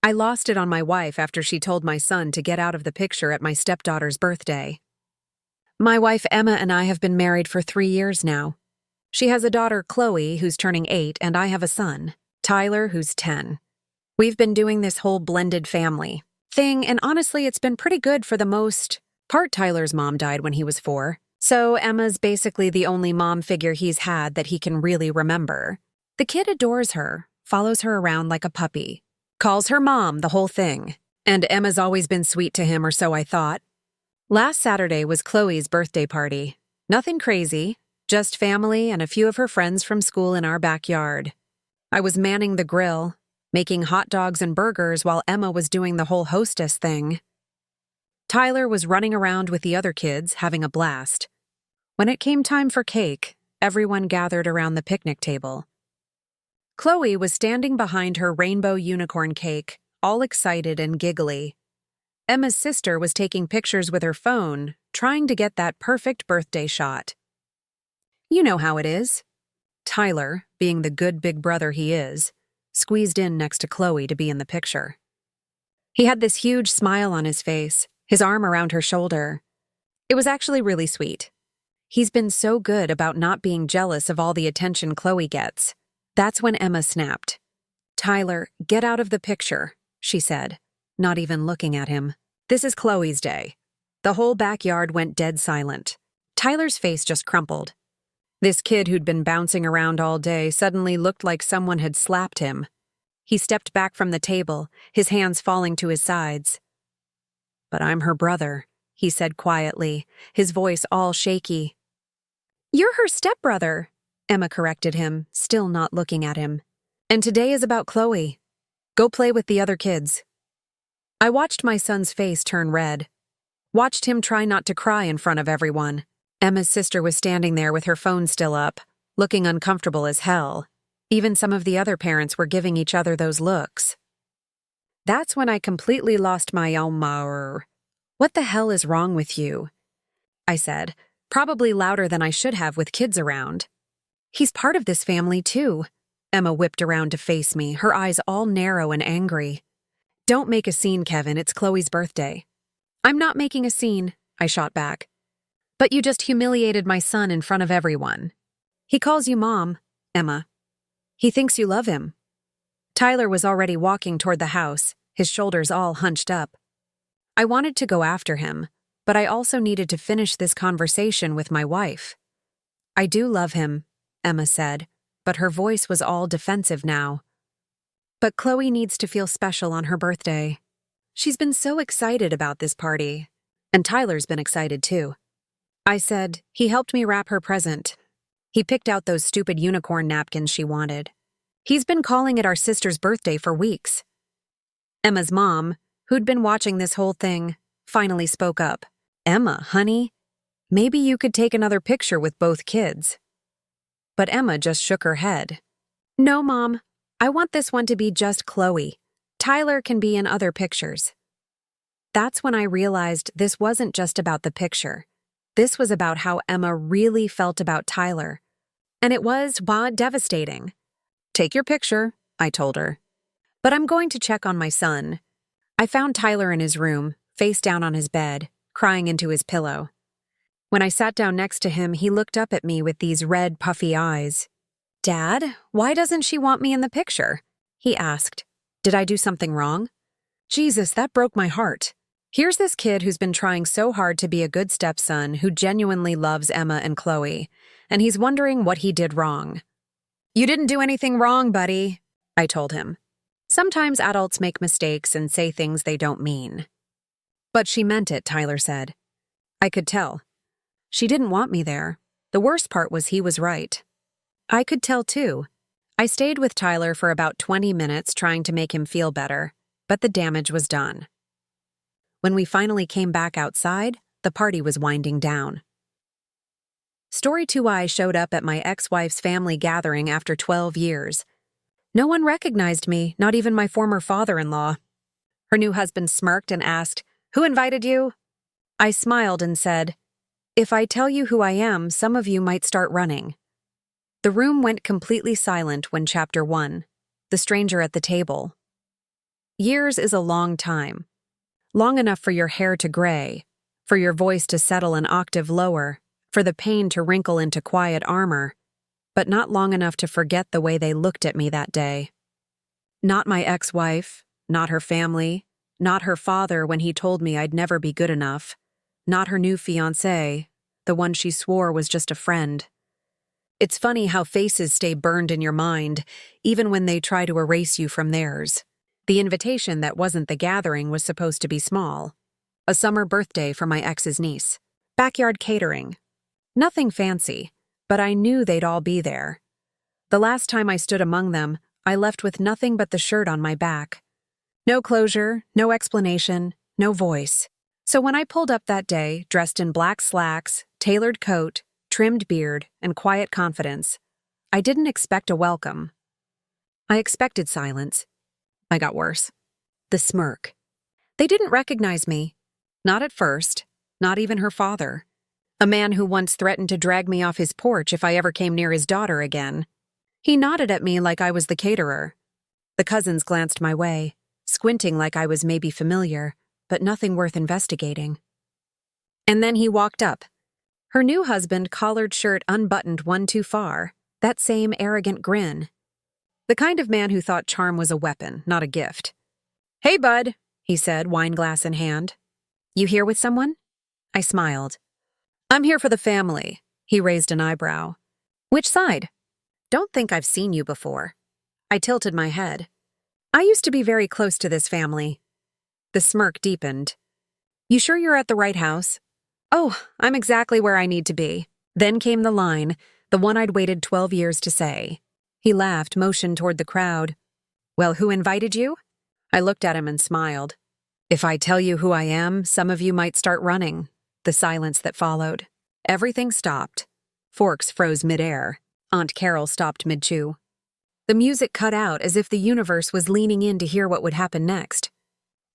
I lost it on my wife after she told my son to get out of the picture at my stepdaughter's birthday. My wife Emma and I have been married for 3 years now. She has a daughter, Chloe, who's turning 8, and I have a son, Tyler, who's 10. We've been doing this whole blended family thing, and honestly, it's been pretty good for the most part. Tyler's mom died when he was 4, so Emma's basically the only mom figure he's had that he can really remember. The kid adores her, follows her around like a puppy, calls her mom, the whole thing. And Emma's always been sweet to him, or so I thought. Last Saturday was Chloe's birthday party. Nothing crazy, just family and a few of her friends from school in our backyard. I was manning the grill, making hot dogs and burgers while Emma was doing the whole hostess thing. Tyler was running around with the other kids, having a blast. When it came time for cake, everyone gathered around the picnic table. Chloe was standing behind her rainbow unicorn cake, all excited and giggly. Emma's sister was taking pictures with her phone, trying to get that perfect birthday shot. You know how it is. Tyler, being the good big brother he is, squeezed in next to Chloe to be in the picture. He had this huge smile on his face, his arm around her shoulder. It was actually really sweet. He's been so good about not being jealous of all the attention Chloe gets. That's when Emma snapped. "Tyler, get out of the picture," she said, not even looking at him. "This is Chloe's day." The whole backyard went dead silent. Tyler's face just crumpled. This kid who'd been bouncing around all day suddenly looked like someone had slapped him. He stepped back from the table, his hands falling to his sides. "But I'm her brother," he said quietly, his voice all shaky. "You're her stepbrother," Emma corrected him, still not looking at him. "And today is about Chloe. Go play with the other kids." I watched my son's face turn red. Watched him try not to cry in front of everyone. Emma's sister was standing there with her phone still up, looking uncomfortable as hell. Even some of the other parents were giving each other those looks. That's when I completely lost my Elmar. "What the hell is wrong with you?" I said, probably louder than I should have with kids around. "He's part of this family, too." Emma whipped around to face me, her eyes all narrow and angry. "Don't make a scene, Kevin. It's Chloe's birthday." "I'm not making a scene," I shot back. "But you just humiliated my son in front of everyone." "He calls you Mom, Emma. He thinks you love him." Tyler was already walking toward the house, his shoulders all hunched up. I wanted to go after him, but I also needed to finish this conversation with my wife. "I do love him," Emma said, but her voice was all defensive now. "But Chloe needs to feel special on her birthday. She's been so excited about this party. And Tyler's been excited too." I said, "He helped me wrap her present. He picked out those stupid unicorn napkins she wanted. He's been calling it our sister's birthday for weeks." Emma's mom, who'd been watching this whole thing, finally spoke up. "Emma, honey, maybe you could take another picture with both kids." But Emma just shook her head. "No, Mom. I want this one to be just Chloe. Tyler can be in other pictures." That's when I realized this wasn't just about the picture. This was about how Emma really felt about Tyler. And it was, devastating. "Take your picture," I told her. "But I'm going to check on my son." I found Tyler in his room, face down on his bed, crying into his pillow. When I sat down next to him, he looked up at me with these red, puffy eyes. "Dad, why doesn't she want me in the picture?" he asked. "Did I do something wrong?" Jesus, that broke my heart. Here's this kid who's been trying so hard to be a good stepson who genuinely loves Emma and Chloe, and he's wondering what he did wrong. "You didn't do anything wrong, buddy," I told him. Sometimes adults make mistakes and say things they don't mean. "But she meant it," Tyler said. I could tell. She didn't want me there. The worst part was he was right. I could tell too. I stayed with Tyler for about 20 minutes trying to make him feel better, but the damage was done. When we finally came back outside, the party was winding down. Story 2I showed up at my ex-wife's family gathering after 12 years. No one recognized me, not even my former father-in-law. Her new husband smirked and asked, "Who invited you?" I smiled and said, "If I tell you who I am, some of you might start running." The room went completely silent when Chapter 1, The Stranger at the Table. Years is a long time. Long enough for your hair to gray, for your voice to settle an octave lower, for the pain to wrinkle into quiet armor, but not long enough to forget the way they looked at me that day. Not my ex-wife, not her family, not her father when he told me I'd never be good enough, not her new fiancé, the one she swore was just a friend. It's funny how faces stay burned in your mind, even when they try to erase you from theirs. The invitation that wasn't the gathering was supposed to be small. A summer birthday for my ex's niece. Backyard catering. Nothing fancy, but I knew they'd all be there. The last time I stood among them, I left with nothing but the shirt on my back. No closure, no explanation, no voice. So when I pulled up that day, dressed in black slacks, tailored coat, trimmed beard, and quiet confidence, I didn't expect a welcome. I expected silence. I got worse. The smirk. They didn't recognize me. Not at first. Not even her father. A man who once threatened to drag me off his porch if I ever came near his daughter again. He nodded at me like I was the caterer. The cousins glanced my way, squinting like I was maybe familiar, but nothing worth investigating. And then he walked up. Her new husband, collared shirt unbuttoned one too far, that same arrogant grin. The kind of man who thought charm was a weapon, not a gift. "Hey, bud," he said, wine glass in hand. "You here with someone?" I smiled. "I'm here for the family." He raised an eyebrow. "Which side?" "Don't think I've seen you before." I tilted my head. "I used to be very close to this family." The smirk deepened. "You sure you're at the right house?" "Oh, I'm exactly where I need to be." Then came the line, the one I'd waited 12 years to say. He laughed, motioned toward the crowd. "Well, who invited you?" I looked at him and smiled. "If I tell you who I am, some of you might start running." The silence that followed. Everything stopped. Forks froze midair. Aunt Carol stopped mid-chew. The music cut out as if the universe was leaning in to hear what would happen next.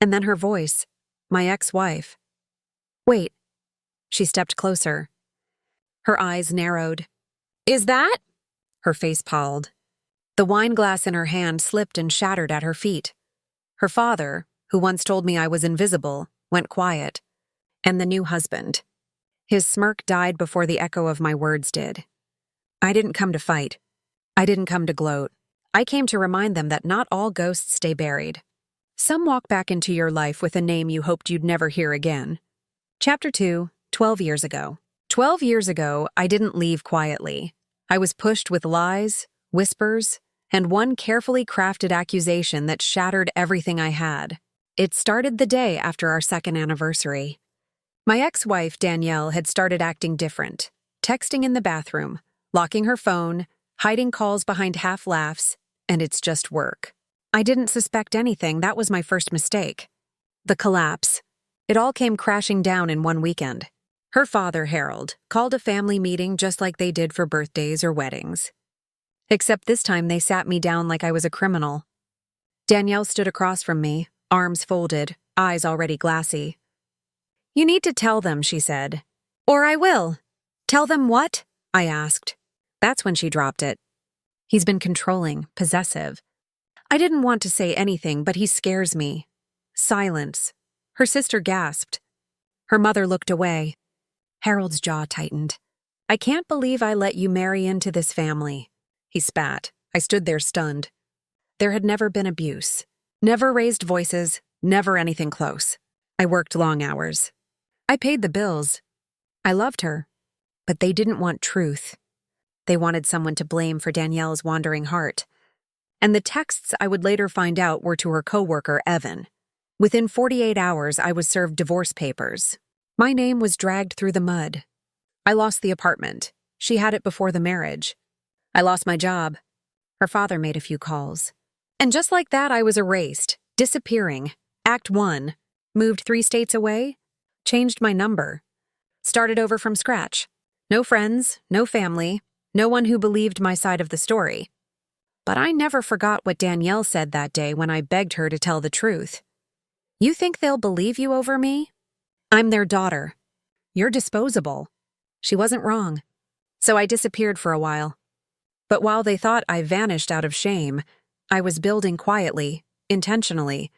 And then her voice. My ex-wife. "Wait." She stepped closer. Her eyes narrowed. "Is that?" Her face palled. The wine glass in her hand slipped and shattered at her feet. Her father, who once told me I was invisible, went quiet. And the new husband. His smirk died before the echo of my words did. I didn't come to fight. I didn't come to gloat. I came to remind them that not all ghosts stay buried. Some walk back into your life with a name you hoped you'd never hear again. Chapter 2, 12 years ago. 12 years ago, I didn't leave quietly. I was pushed with lies, whispers, and one carefully crafted accusation that shattered everything I had. It started the day after our second anniversary. My ex-wife, Danielle, had started acting different, texting in the bathroom, locking her phone, hiding calls behind half-laughs, and it's just work. I didn't suspect anything. That was my first mistake. The collapse. It all came crashing down in one weekend. Her father, Harold, called a family meeting just like they did for birthdays or weddings. Except this time they sat me down like I was a criminal. Danielle stood across from me, arms folded, eyes already glassy. "You need to tell them," she said. "Or I will." "Tell them what?" I asked. That's when she dropped it. "He's been controlling, possessive." I didn't want to say anything, but he scares me. Silence. Her sister gasped. Her mother looked away. Harold's jaw tightened. "I can't believe I let you marry into this family." He spat. I stood there stunned. There had never been abuse. Never raised voices, never anything close. I worked long hours. I paid the bills. I loved her. But they didn't want truth. They wanted someone to blame for Danielle's wandering heart. And the texts I would later find out were to her coworker, Evan. Within 48 hours, I was served divorce papers. My name was dragged through the mud. I lost the apartment. She had it before the marriage. I lost my job. Her father made a few calls. And just like that, I was erased, disappearing. Act 1. Moved 3 states away. Changed my number. Started over from scratch. No friends, no family, no one who believed my side of the story. But I never forgot what Danielle said that day when I begged her to tell the truth. "You think they'll believe you over me? I'm their daughter. You're disposable." She wasn't wrong. So I disappeared for a while. But while they thought I vanished out of shame, I was building quietly, intentionally,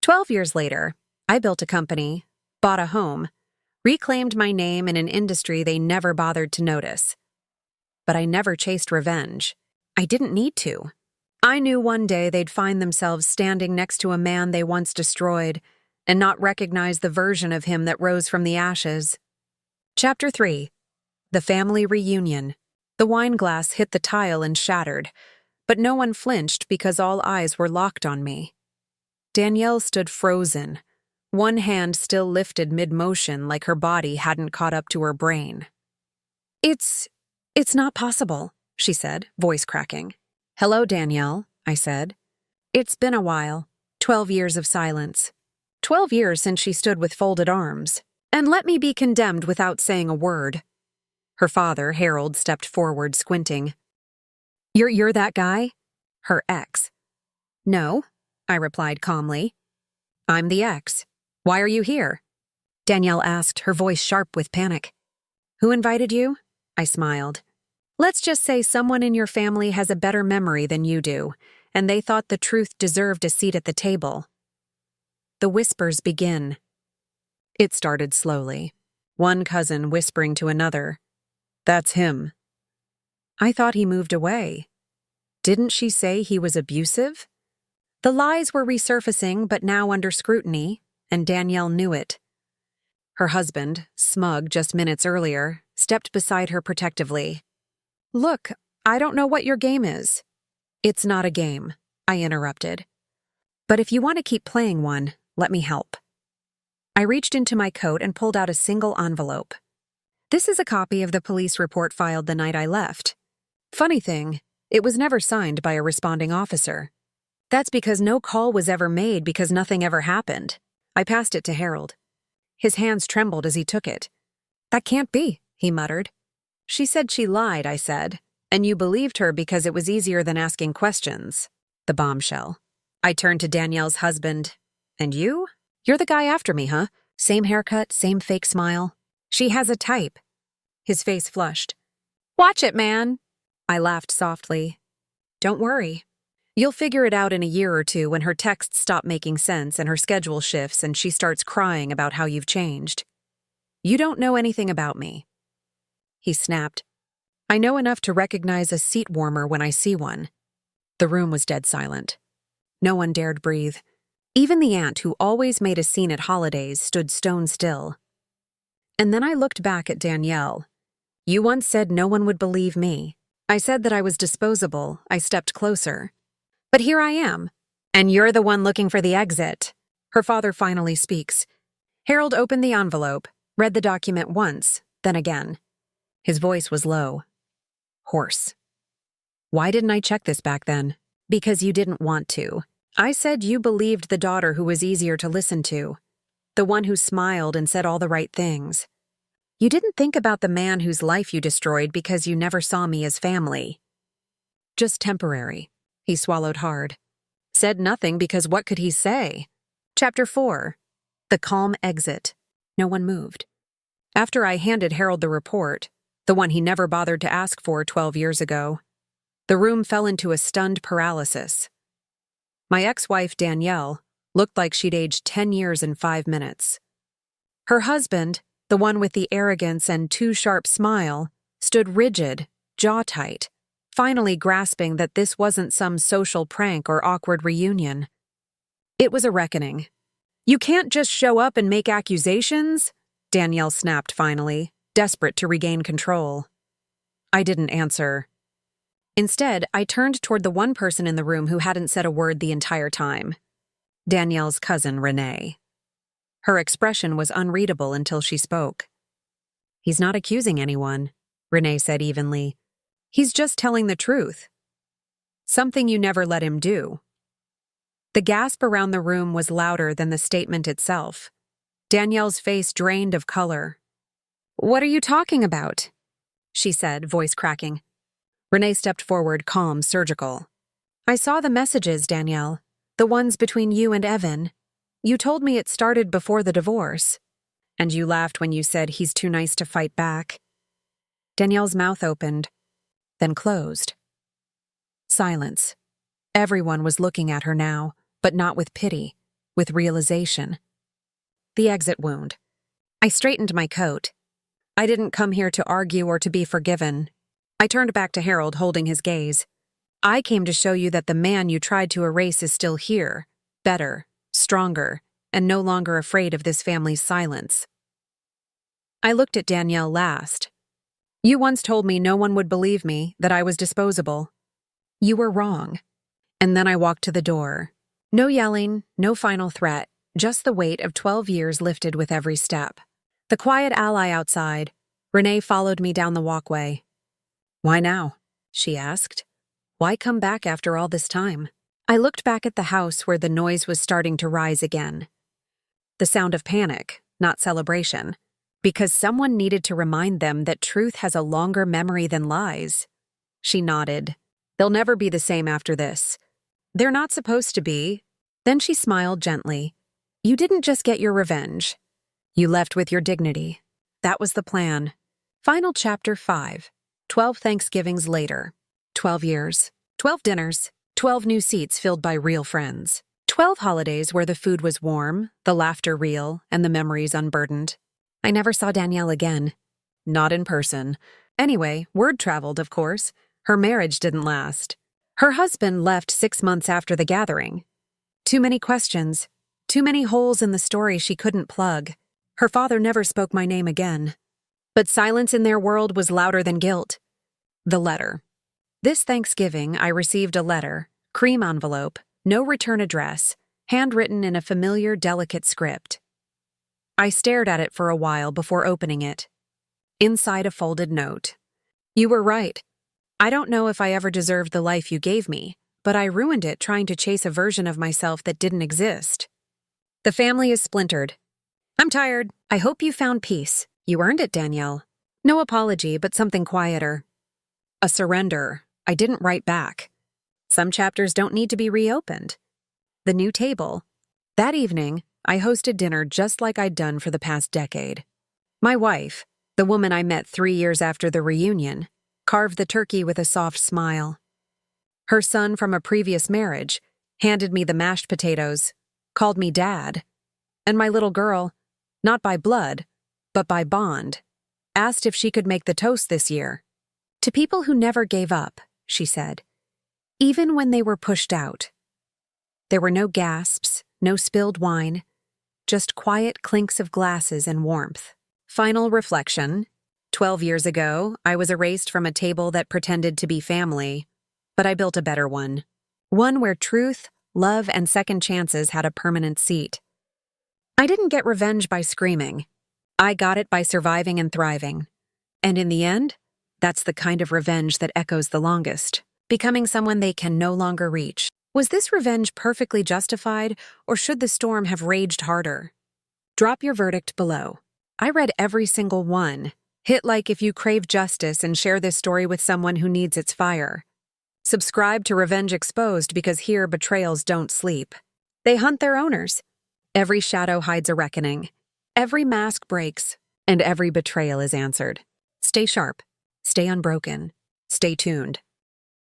12 years later, I built a company, bought a home, reclaimed my name in an industry they never bothered to notice. But I never chased revenge. I didn't need to. I knew one day they'd find themselves standing next to a man they once destroyed and not recognize the version of him that rose from the ashes. Chapter 3. The Family Reunion. The wine glass hit the tile and shattered, but no one flinched because all eyes were locked on me. Danielle stood frozen, one hand still lifted mid-motion like her body hadn't caught up to her brain. It's not possible, she said, voice cracking. Hello, Danielle, I said. It's been a while. 12 years of silence. 12 years since she stood with folded arms. And let me be condemned without saying a word. Her father, Harold, stepped forward, squinting. You're that guy? Her ex. No, I replied calmly. I'm the ex. Why are you here? Danielle asked, her voice sharp with panic. Who invited you? I smiled. Let's just say someone in your family has a better memory than you do, and they thought the truth deserved a seat at the table. The whispers begin. It started slowly, one cousin whispering to another, "That's him." I thought he moved away. Didn't she say he was abusive? The lies were resurfacing, but now under scrutiny, and Danielle knew it. Her husband, smug just minutes earlier, stepped beside her protectively. Look, I don't know what your game is. It's not a game, I interrupted. But if you want to keep playing one, let me help. I reached into my coat and pulled out a single envelope. This is a copy of the police report filed the night I left. Funny thing, it was never signed by a responding officer. That's because no call was ever made because nothing ever happened. I passed it to Harold. His hands trembled as he took it. That can't be, he muttered. She said she lied, I said, and you believed her because it was easier than asking questions. The bombshell. I turned to Danielle's husband. And you? You're the guy after me, huh? Same haircut, same fake smile. She has a type. His face flushed. Watch it, man. I laughed softly. Don't worry. You'll figure it out in a year or two when her texts stop making sense and her schedule shifts and she starts crying about how you've changed. You don't know anything about me. He snapped. I know enough to recognize a seat warmer when I see one. The room was dead silent. No one dared breathe. Even the aunt who always made a scene at holidays stood stone still. And then I looked back at Danielle. You once said no one would believe me. I said that I was disposable. I stepped closer. But here I am. And you're the one looking for the exit. Her father finally speaks. Harold opened the envelope, read the document once, then again. His voice was low. Hoarse. Why didn't I check this back then? Because you didn't want to. I said you believed the daughter who was easier to listen to. The one who smiled and said all the right things. You didn't think about the man whose life you destroyed because you never saw me as family. Just temporary. He swallowed hard. Said nothing because what could he say? Chapter 4. The Calm Exit. No one moved. After I handed Harold the report, the one he never bothered to ask for 12 years ago, the room fell into a stunned paralysis. My ex-wife, Danielle, looked like she'd aged 10 years in 5 minutes. Her husband, the one with the arrogance and too sharp smile, stood rigid, jaw tight, finally grasping that this wasn't some social prank or awkward reunion. It was a reckoning. You can't just show up and make accusations, Danielle snapped finally, desperate to regain control. I didn't answer. Instead, I turned toward the one person in the room who hadn't said a word the entire time. Danielle's cousin, Renee. Her expression was unreadable until she spoke. He's not accusing anyone, Renee said evenly. He's just telling the truth. Something you never let him do. The gasp around the room was louder than the statement itself. Danielle's face drained of color. What are you talking about? She said, voice cracking. Renee stepped forward, calm, surgical. I saw the messages, Danielle. The ones between you and Evan. You told me it started before the divorce. And you laughed when you said he's too nice to fight back. Danielle's mouth opened, then closed. Silence. Everyone was looking at her now, but not with pity, with realization. The exit wound. I straightened my coat. I didn't come here to argue or to be forgiven. I turned back to Harold, holding his gaze. I came to show you that the man you tried to erase is still here, better, stronger, and no longer afraid of this family's silence. I looked at Danielle last. You once told me no one would believe me, that I was disposable. You were wrong. And then I walked to the door. No yelling, no final threat, just the weight of 12 years lifted with every step. The quiet ally outside, Renee followed me down the walkway. Why now? She asked. Why come back after all this time? I looked back at the house where the noise was starting to rise again. The sound of panic, not celebration, because someone needed to remind them that truth has a longer memory than lies. She nodded. They'll never be the same after this. They're not supposed to be. Then she smiled gently. You didn't just get your revenge. You left with your dignity. That was the plan. Final chapter 5. 12 Thanksgivings later. 12 years. 12 dinners. 12 new seats filled by real friends. 12 holidays where the food was warm, the laughter real, and the memories unburdened. I never saw Danielle again. Not in person. Anyway, word traveled, of course. Her marriage didn't last. Her husband left 6 months after the gathering. Too many questions. Too many holes in the story she couldn't plug. Her father never spoke my name again. But silence in their world was louder than guilt. The letter. This Thanksgiving, I received a letter, cream envelope, no return address, handwritten in a familiar, delicate script. I stared at it for a while before opening it. Inside a folded note. You were right. I don't know if I ever deserved the life you gave me, but I ruined it trying to chase a version of myself that didn't exist. The family is splintered. I'm tired. I hope you found peace. You earned it, Danielle. No apology, but something quieter. A surrender. I didn't write back. Some chapters don't need to be reopened. The new table. That evening, I hosted dinner just like I'd done for the past decade. My wife, the woman I met 3 years after the reunion, carved the turkey with a soft smile. Her son from a previous marriage handed me the mashed potatoes, called me Dad, and my little girl, not by blood, but by bond, asked if she could make the toast this year. To people who never gave up, she said, even when they were pushed out. There were no gasps, no spilled wine, just quiet clinks of glasses and warmth. Final reflection. 12 years ago, I was erased from a table that pretended to be family, but I built a better one. One where truth, love, and second chances had a permanent seat. I didn't get revenge by screaming. I got it by surviving and thriving. And in the end, that's the kind of revenge that echoes the longest, becoming someone they can no longer reach. Was this revenge perfectly justified, or should the storm have raged harder? Drop your verdict below. I read every single one. Hit like if you crave justice and share this story with someone who needs its fire. Subscribe to Revenge Exposed because here betrayals don't sleep. They hunt their owners. Every shadow hides a reckoning. Every mask breaks, and every betrayal is answered. Stay sharp. Stay unbroken. Stay tuned.